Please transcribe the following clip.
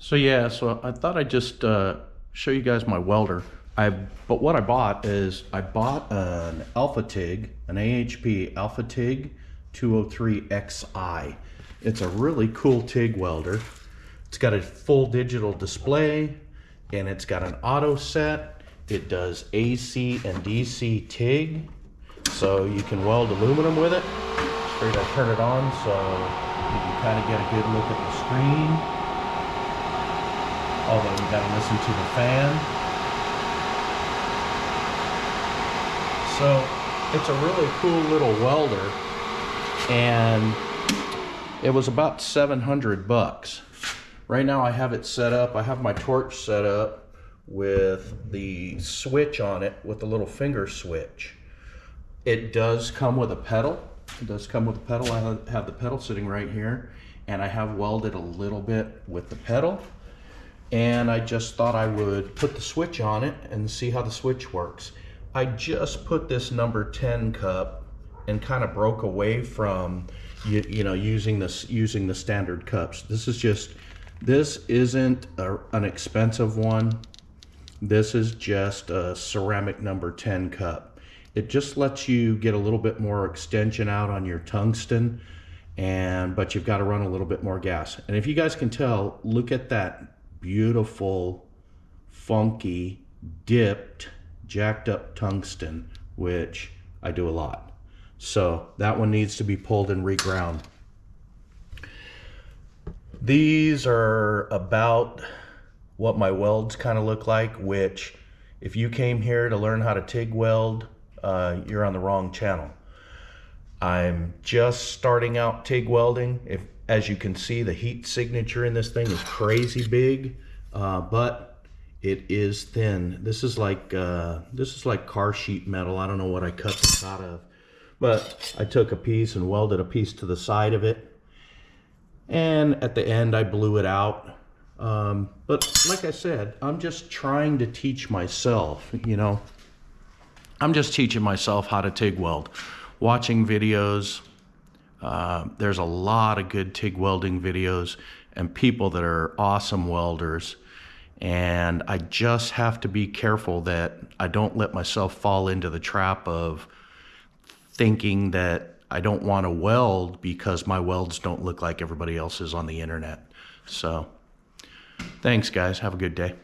So I thought I'd just show you guys my welder. But what I bought is I bought an Alpha TIG, an AHP Alpha TIG 203XI. It's a really cool TIG welder. It's got a full digital display and it's got an auto set. It does AC and DC TIG, so you can weld aluminum with it. Straight I turn it on so you can kind of get a good look at the screen. Although you gotta listen to the fan. So it's a really cool little welder, and it was about 700 bucks. Right now I have it set up, I have my torch set up with the switch on it, with the little finger switch. It does come with a pedal. It does come with a pedal. I have the pedal sitting right here, and I have welded a little bit with the pedal. And I just thought I would put the switch on it and see how the switch works. I just put this number 10 cup and kind of broke away from you know using the standard cups. This isn't an expensive one. This is just a ceramic number 10 cup. It just lets you get a little bit more extension out on your tungsten, but you've got to run a little bit more gas. And if you guys can tell, look at that beautiful, funky, dipped, jacked up tungsten, which I do a lot. So that one needs to be pulled and reground. These are about what my welds kind of look like, which if you came here to learn how to TIG weld, you're on the wrong channel. I'm just starting out TIG welding. As you can see, the heat signature in this thing is crazy big, but it is thin. This is like car sheet metal. I don't know what I cut this out of, but I took a piece and welded a piece to the side of it, and at the end I blew it out. But like I said, I'm just trying to teach myself, you know. I'm just teaching myself how to TIG weld, watching videos. There's a lot of good TIG welding videos and people that are awesome welders, and I just have to be careful that I don't let myself fall into the trap of thinking that I don't want to weld because my welds don't look like everybody else's on the internet. So thanks guys, have a good day.